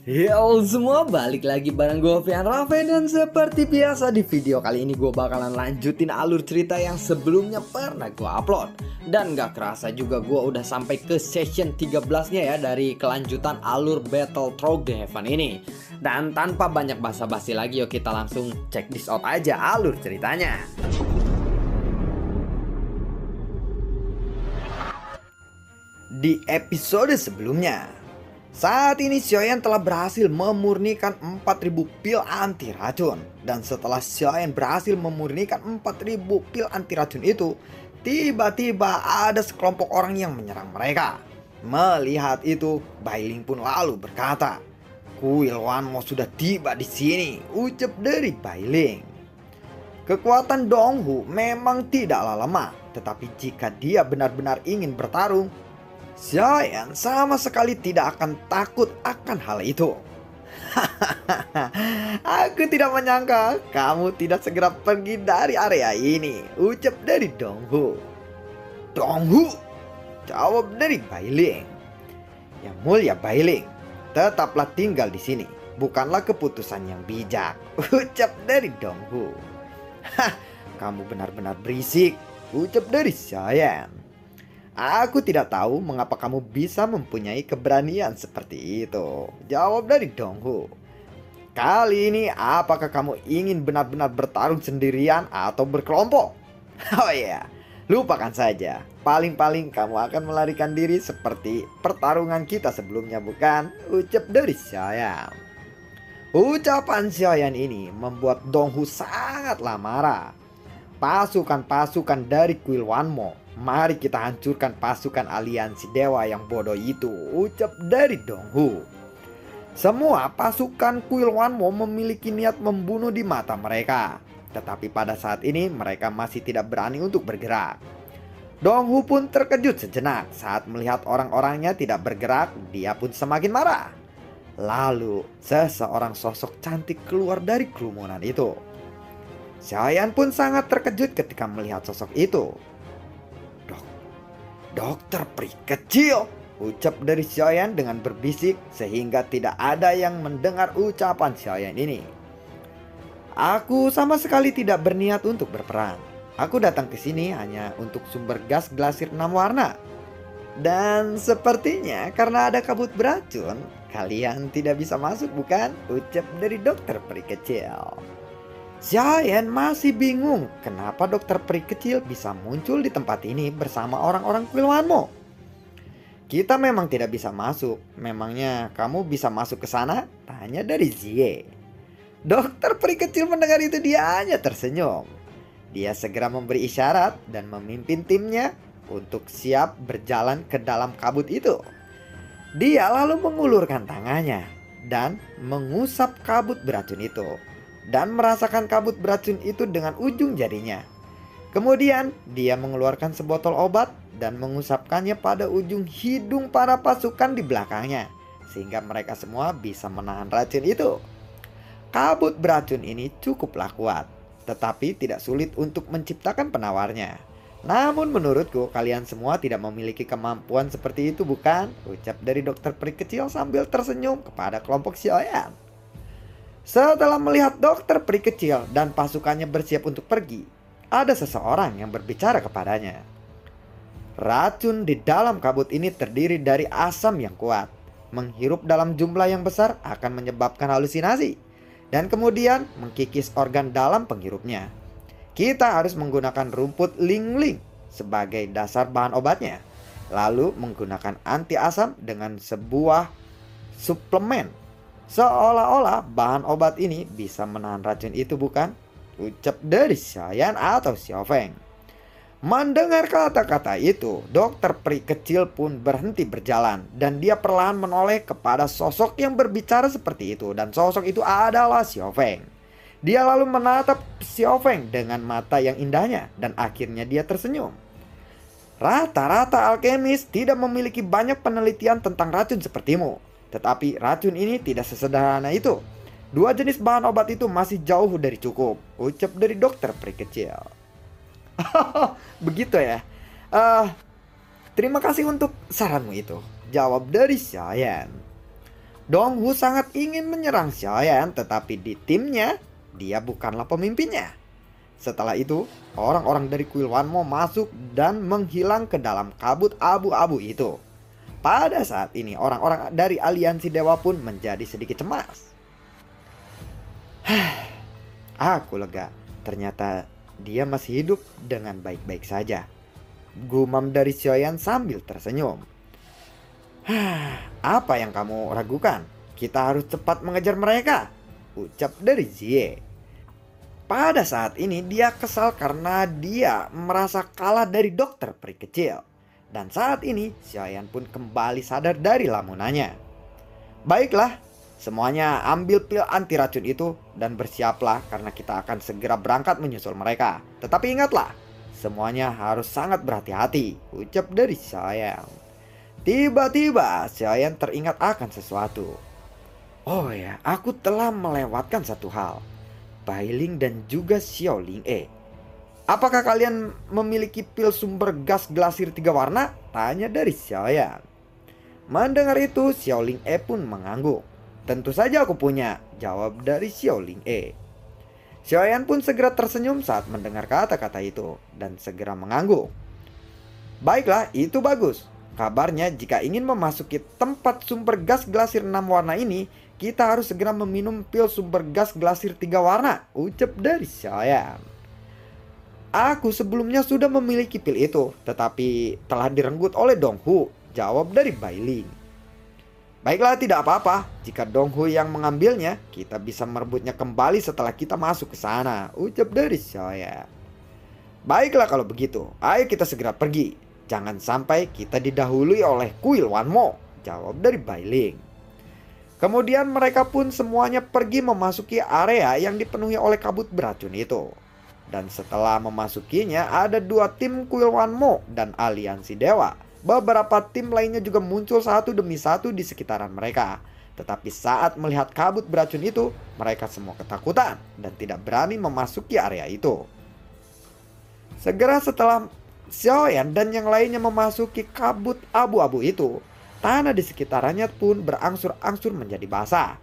Yo semua, balik lagi bareng gue Fian Raffe. Dan seperti biasa di video kali ini gue bakalan lanjutin alur cerita yang sebelumnya pernah gue upload. Dan gak kerasa juga gue udah sampai ke session 13-nya ya dari kelanjutan alur Battle Through the Heaven ini. Dan tanpa banyak basa-basi lagi, yuk kita langsung check this out aja alur ceritanya. Di episode sebelumnya, saat ini Xiaoyan telah berhasil memurnikan 4000 pil anti racun. Dan setelah Xiaoyan berhasil memurnikan 4000 pil anti racun itu, tiba-tiba ada sekelompok orang yang menyerang mereka. Melihat itu, Bailing pun lalu berkata, "Kuil Wanmo sudah tiba di sini," ucap dari Bailing. Kekuatan Donghu memang tidaklah lemah, tetapi jika dia benar-benar ingin bertarung, Xiaoyan sama sekali tidak akan takut akan hal itu. "Aku tidak menyangka kamu tidak segera pergi dari area ini," ucap dari Donghu. "Donghu?" jawab dari Bailing. "Yang mulia Bailing, tetaplah tinggal di sini. Bukanlah keputusan yang bijak," ucap dari Donghu. "Hah, kamu benar-benar berisik," ucap dari Xiaoyan. "Aku tidak tahu mengapa kamu bisa mempunyai keberanian seperti itu," jawab dari Donghu. "Kali ini apakah kamu ingin benar-benar bertarung sendirian atau berkelompok?" "Oh iya, lupakan saja. Paling-paling kamu akan melarikan diri seperti pertarungan kita sebelumnya, bukan?" ucap dari Xiaoyan. Ucapan Xiaoyan ini membuat Donghu sangatlah marah. "Pasukan-pasukan dari Kuil Wanmo, mari kita hancurkan pasukan aliansi dewa yang bodoh itu," ucap dari Donghu. Semua pasukan Kuil Wanmo memiliki niat membunuh di mata mereka. Tetapi pada saat ini mereka masih tidak berani untuk bergerak. Donghu pun terkejut sejenak saat melihat orang-orangnya tidak bergerak. Dia pun semakin marah. Lalu seseorang sosok cantik keluar dari kerumunan itu. Xiaoyan pun sangat terkejut ketika melihat sosok itu. "Dokter peri kecil," ucap dari Xiaoyan dengan berbisik sehingga tidak ada yang mendengar ucapan Xiaoyan ini. "Aku sama sekali tidak berniat untuk berperang. Aku datang ke sini hanya untuk sumber gas glasir 6 warna. Dan sepertinya karena ada kabut beracun, kalian tidak bisa masuk, bukan?" ucap dari dokter peri kecil. Xiaoyan masih bingung kenapa dokter peri kecil bisa muncul di tempat ini bersama orang-orang Kuil Wanmo. "Kita memang tidak bisa masuk. Memangnya kamu bisa masuk ke sana?" tanya dari Zie. Dokter peri kecil mendengar itu dia hanya tersenyum. Dia segera memberi isyarat dan memimpin timnya untuk siap berjalan ke dalam kabut itu. Dia lalu mengulurkan tangannya dan mengusap kabut beracun itu, dan merasakan kabut beracun itu dengan ujung jarinya. Kemudian dia mengeluarkan sebotol obat dan mengusapkannya pada ujung hidung para pasukan di belakangnya, sehingga mereka semua bisa menahan racun itu. Kabut beracun ini cukuplah kuat, tetapi tidak sulit untuk menciptakan penawarnya. "Namun menurutku kalian semua tidak memiliki kemampuan seperti itu, bukan?" ucap dari dokter peri kecil sambil tersenyum kepada kelompok Xiaoyan. Setelah melihat dokter peri kecil dan pasukannya bersiap untuk pergi, ada seseorang yang berbicara kepadanya. "Racun di dalam kabut ini terdiri dari asam yang kuat. Menghirup dalam jumlah yang besar akan menyebabkan halusinasi, dan kemudian mengkikis organ dalam penghirupnya. Kita harus menggunakan rumput lingling sebagai dasar bahan obatnya, lalu menggunakan anti asam dengan sebuah suplemen. Seolah-olah bahan obat ini bisa menahan racun itu, bukan?" ucap dari Xiaoyan atau Xiaofeng. Mendengar kata-kata itu, dokter peri kecil pun berhenti berjalan dan dia perlahan menoleh kepada sosok yang berbicara seperti itu, dan sosok itu adalah Xiaofeng. Dia lalu menatap Xiaofeng dengan mata yang indahnya dan akhirnya dia tersenyum. "Rata-rata alkemis tidak memiliki banyak penelitian tentang racun sepertimu. Tetapi racun ini tidak sesederhana itu. 2 jenis bahan obat itu masih jauh dari cukup," ucap dari dokter peri kecil. "Begitu ya. Terima kasih untuk saranmu itu," jawab dari Xiaoyan. Donghu sangat ingin menyerang Xiaoyan, tetapi di timnya, dia bukanlah pemimpinnya. Setelah itu, orang-orang dari kuil Wanmo masuk dan menghilang ke dalam kabut abu-abu itu. Pada saat ini, orang-orang dari aliansi dewa pun menjadi sedikit cemas. Aku lega, ternyata dia masih hidup dengan baik-baik saja. Gumam dari Xiaoyan sambil tersenyum. Apa yang kamu ragukan? Kita harus cepat mengejar mereka, ucap dari Zie. Pada saat ini dia kesal karena dia merasa kalah dari dokter peri kecil. Dan saat ini Xiaoyan pun kembali sadar dari lamunannya. Baiklah, semuanya ambil pil anti racun itu dan bersiaplah karena kita akan segera berangkat menyusul mereka. Tetapi ingatlah, semuanya harus sangat berhati-hati, ucap dari Xiaoyan. Tiba-tiba Xiaoyan teringat akan sesuatu. Oh ya, aku telah melewatkan satu hal. Bailing dan juga Xiao Ling E. Apakah kalian memiliki pil sumber gas glasir 3 warna? Tanya dari Xiaoyan. Mendengar itu Xiao Ling E pun mengangguk. Tentu saja aku punya, jawab dari Xiao Ling E. Xiaoyan pun segera tersenyum saat mendengar kata-kata itu dan segera mengangguk. Baiklah, itu bagus. Kabarnya jika ingin memasuki tempat sumber gas glasir 6 warna ini, kita harus segera meminum pil sumber gas glasir 3 warna, ucap dari Xiaoyan. Aku sebelumnya sudah memiliki pil itu, tetapi telah direnggut oleh Donghu, jawab dari Bailing. Baiklah, tidak apa-apa. Jika Donghu yang mengambilnya, kita bisa merebutnya kembali setelah kita masuk ke sana, ucap dari Xiaoyan. Baiklah kalau begitu, ayo kita segera pergi. Jangan sampai kita didahului oleh kuil Wanmo, jawab dari Bailing. Kemudian mereka pun semuanya pergi memasuki area yang dipenuhi oleh kabut beracun itu. Dan setelah memasukinya, ada 2 tim kuil Wanmo dan aliansi dewa. Beberapa tim lainnya juga muncul satu demi satu di sekitaran mereka. Tetapi saat melihat kabut beracun itu, mereka semua ketakutan dan tidak berani memasuki area itu. Segera setelah Xiaoyan dan yang lainnya memasuki kabut abu-abu itu, tanah di sekitarnya pun berangsur-angsur menjadi basah.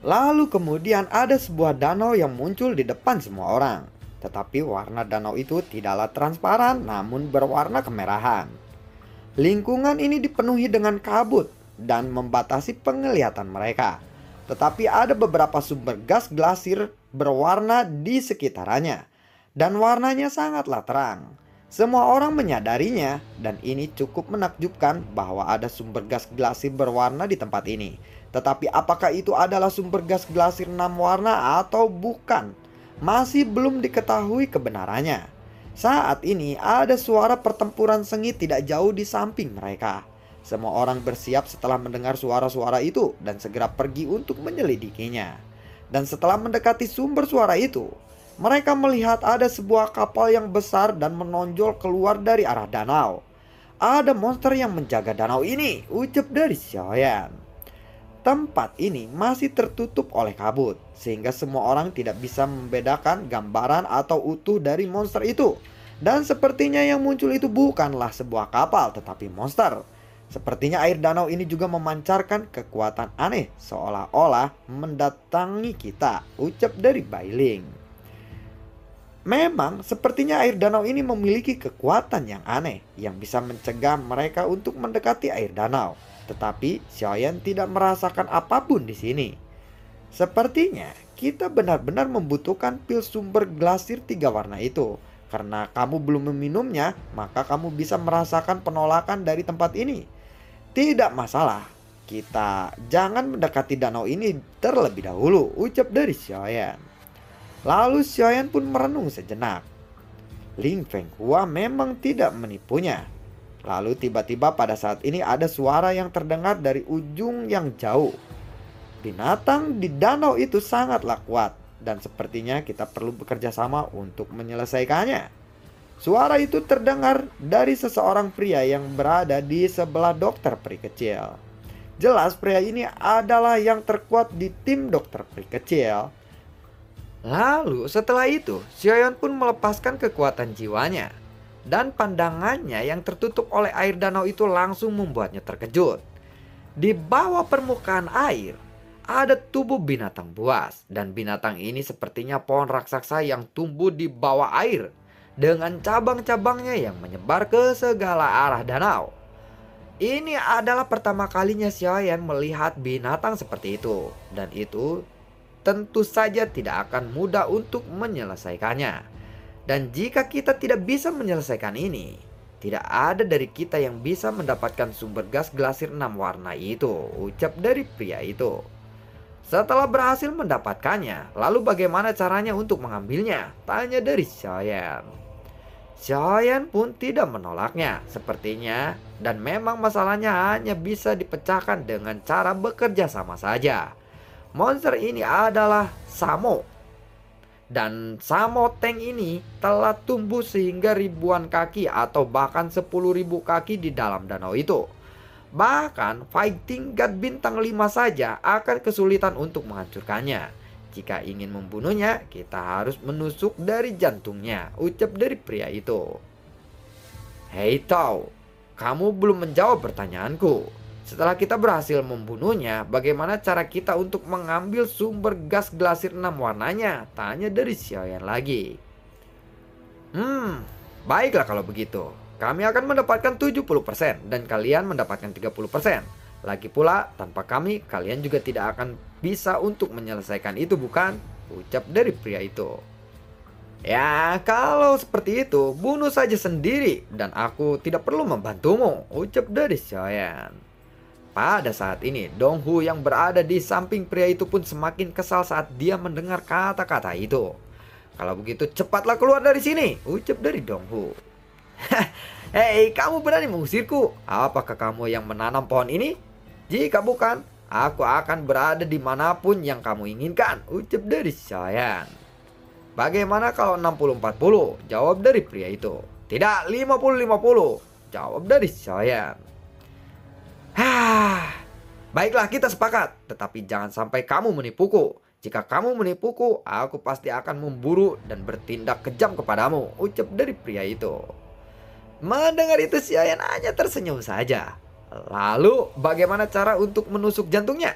Lalu kemudian ada sebuah danau yang muncul di depan semua orang. Tetapi warna danau itu tidaklah transparan, namun berwarna kemerahan. Lingkungan ini dipenuhi dengan kabut dan membatasi penglihatan mereka. Tetapi ada beberapa sumber gas glasir berwarna di sekitarnya, dan warnanya sangatlah terang. Semua orang menyadarinya, dan ini cukup menakjubkan bahwa ada sumber gas glasir berwarna di tempat ini. Tetapi apakah itu adalah sumber gas glasir 6 warna atau bukan, masih belum diketahui kebenarannya. Saat ini ada suara pertempuran sengit tidak jauh di samping mereka. Semua orang bersiap setelah mendengar suara-suara itu dan segera pergi untuk menyelidikinya. Dan setelah mendekati sumber suara itu, mereka melihat ada sebuah kapal yang besar dan menonjol keluar dari arah danau. Ada monster yang menjaga danau ini, ucap dari Xiaoyan. Tempat ini masih tertutup oleh kabut, sehingga semua orang tidak bisa membedakan gambaran atau utuh dari monster itu. Dan sepertinya yang muncul itu bukanlah sebuah kapal, tetapi monster. Sepertinya air danau ini juga memancarkan kekuatan aneh, seolah-olah mendatangi kita, ucap dari Bailing. Memang sepertinya air danau ini memiliki kekuatan yang aneh yang bisa mencegah mereka untuk mendekati air danau. Tetapi Xiaoyan tidak merasakan apapun di sini. Sepertinya kita benar-benar membutuhkan pil sumber glasir 3 warna itu. Karena kamu belum meminumnya, maka kamu bisa merasakan penolakan dari tempat ini. Tidak masalah, kita jangan mendekati danau ini terlebih dahulu, ucap dari Xiaoyan. Lalu Xiaoyan pun merenung sejenak. Ling Fenghua memang tidak menipunya. Lalu tiba-tiba pada saat ini ada suara yang terdengar dari ujung yang jauh. Binatang di danau itu sangatlah kuat, dan sepertinya kita perlu bekerja sama untuk menyelesaikannya. Suara itu terdengar dari seseorang pria yang berada di sebelah dokter peri kecil. Jelas pria ini adalah yang terkuat di tim dokter peri kecil. Lalu setelah itu, Xiaoyan pun melepaskan kekuatan jiwanya. Dan pandangannya yang tertutup oleh air danau itu langsung membuatnya terkejut. Di bawah permukaan air, ada tubuh binatang buas. Dan binatang ini sepertinya pohon raksasa yang tumbuh di bawah air, dengan cabang-cabangnya yang menyebar ke segala arah danau. Ini adalah pertama kalinya Xiaoyan melihat binatang seperti itu. Dan itu tentu saja tidak akan mudah untuk menyelesaikannya. Dan jika kita tidak bisa menyelesaikan ini, tidak ada dari kita yang bisa mendapatkan sumber gas glasir 6 warna itu, ucap dari pria itu. Setelah berhasil mendapatkannya, lalu bagaimana caranya untuk mengambilnya? Tanya dari Xiaoyan. Xiaoyan pun tidak menolaknya, sepertinya, dan memang masalahnya hanya bisa dipecahkan dengan cara bekerja sama saja. Monster ini adalah Samo. Dan Samo Tank ini telah tumbuh sehingga ribuan kaki atau bahkan 10.000 kaki di dalam danau itu. Bahkan Fighting God bintang 5 saja akan kesulitan untuk menghancurkannya. Jika ingin membunuhnya, kita harus menusuk dari jantungnya, ucap dari pria itu. Hei Tao, kamu belum menjawab pertanyaanku. Setelah kita berhasil membunuhnya, bagaimana cara kita untuk mengambil sumber gas glasir 6 warnanya? Tanya dari Xiaoyan lagi. Baiklah kalau begitu. Kami akan mendapatkan 70% dan kalian mendapatkan 30%. Lagi pula, tanpa kami, kalian juga tidak akan bisa untuk menyelesaikan itu, bukan? Ucap dari pria itu. Ya, kalau seperti itu, bunuh saja sendiri dan aku tidak perlu membantumu, ucap dari Xiaoyan. Pada saat ini, Donghu yang berada di samping pria itu pun semakin kesal saat dia mendengar kata-kata itu. Kalau begitu cepatlah keluar dari sini, ucap dari Donghu. Hei, kamu berani mengusirku? Apakah kamu yang menanam pohon ini? Jika bukan, aku akan berada dimanapun yang kamu inginkan, ucap dari Xiaoyan. Bagaimana kalau 60-40? Jawab dari pria itu. Tidak, 50-50, jawab dari Xiaoyan. Baiklah, kita sepakat. Tetapi jangan sampai kamu menipuku. Jika kamu menipuku, aku pasti akan memburu dan bertindak kejam kepadamu, ucap dari pria itu. Mendengar itu Xiaoyan hanya tersenyum saja. Lalu bagaimana cara untuk menusuk jantungnya?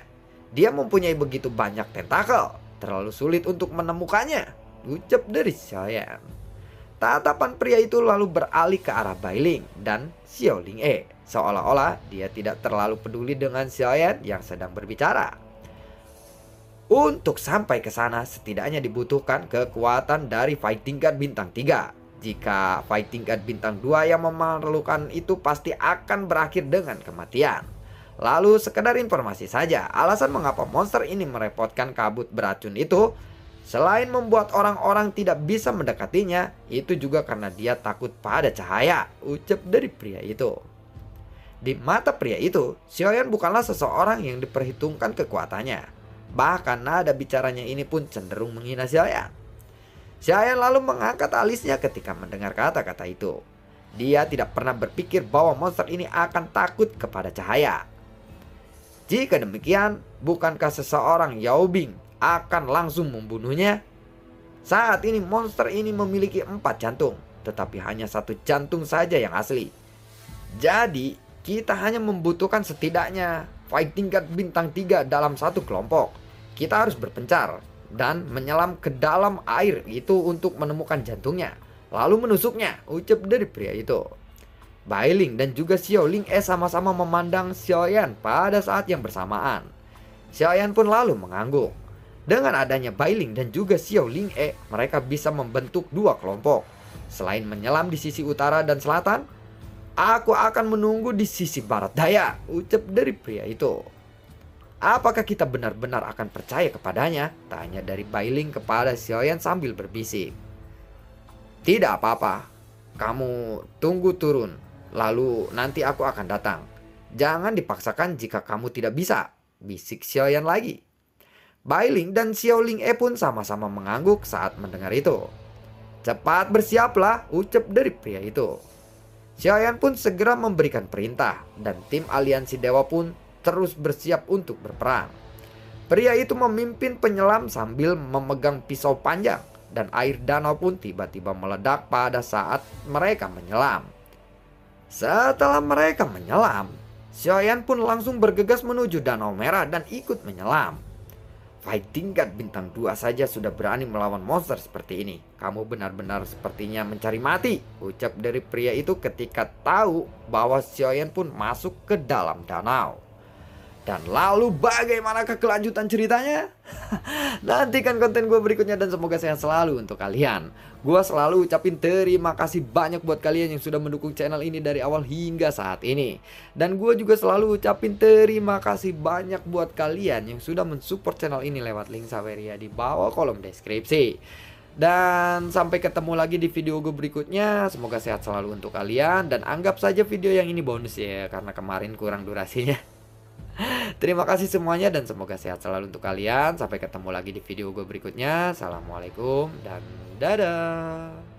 Dia mempunyai begitu banyak tentakel, terlalu sulit untuk menemukannya, ucap dari Xiaoyan. Tatapan pria itu lalu beralih ke arah Bailing dan Xiao Ling E, seolah-olah dia tidak terlalu peduli dengan Xiaoyan yang sedang berbicara. Untuk sampai ke sana setidaknya dibutuhkan kekuatan dari Fighting God bintang 3. Jika Fighting God bintang 2 yang memerlukan itu pasti akan berakhir dengan kematian. Lalu sekedar informasi saja, alasan mengapa monster ini merepotkan kabut beracun itu, selain membuat orang-orang tidak bisa mendekatinya, itu juga karena dia takut pada cahaya, ucap dari pria itu. Di mata pria itu, Xiaoyan bukanlah seseorang yang diperhitungkan kekuatannya. Bahkan nada bicaranya ini pun cenderung menghina Xiaoyan. Xiaoyan lalu mengangkat alisnya ketika mendengar kata-kata itu. Dia tidak pernah berpikir bahwa monster ini akan takut kepada cahaya. Jika demikian, bukankah seseorang Yao Bing akan langsung membunuhnya? Saat ini monster ini memiliki 4 jantung, tetapi hanya 1 jantung saja yang asli. Jadi kita hanya membutuhkan setidaknya Fighting God bintang 3 dalam satu kelompok. Kita harus berpencar dan menyelam ke dalam air itu untuk menemukan jantungnya, lalu menusuknya, ucap dari pria itu. Bailing dan juga Xiao Ling E sama-sama memandang Xiaoyan pada saat yang bersamaan. Xiaoyan pun lalu mengangguk. Dengan adanya Bailing dan juga Xiao Ling E, mereka bisa membentuk 2 kelompok. Selain menyelam di sisi utara dan selatan, aku akan menunggu di sisi barat daya, ucap dari pria itu. Apakah kita benar-benar akan percaya kepadanya? Tanya dari Bailing kepada Xiaoyan sambil berbisik. Tidak apa-apa, kamu tunggu turun, lalu nanti aku akan datang. Jangan dipaksakan jika kamu tidak bisa, bisik Xiaoyan lagi. Bailing dan Xiao Ling E pun sama-sama mengangguk saat mendengar itu. Cepat bersiaplah, ucap dari pria itu. Xiaoyan pun segera memberikan perintah dan tim aliansi dewa pun terus bersiap untuk berperang. Pria itu memimpin penyelam sambil memegang pisau panjang dan air danau pun tiba-tiba meledak pada saat mereka menyelam. Setelah mereka menyelam, Xiaoyan pun langsung bergegas menuju Danau Merah dan ikut menyelam. Fight tingkat bintang 2 saja sudah berani melawan monster seperti ini. Kamu benar-benar sepertinya mencari mati, ucap dari pria itu ketika tahu bahwa Xiaoyan pun masuk ke dalam danau. Dan lalu bagaimanakah kelanjutan ceritanya? Nantikan konten gue berikutnya dan semoga sehat selalu untuk kalian. Gue selalu ucapin terima kasih banyak buat kalian yang sudah mendukung channel ini dari awal hingga saat ini. Dan gue juga selalu ucapin terima kasih banyak buat kalian yang sudah mensupport channel ini lewat link Saweria di bawah kolom deskripsi. Dan sampai ketemu lagi di video gue berikutnya. Semoga sehat selalu untuk kalian. Dan anggap saja video yang ini bonus ya, karena kemarin kurang durasinya. Terima kasih semuanya dan semoga sehat selalu untuk kalian. Sampai ketemu lagi di video gue berikutnya. Assalamualaikum dan dadah.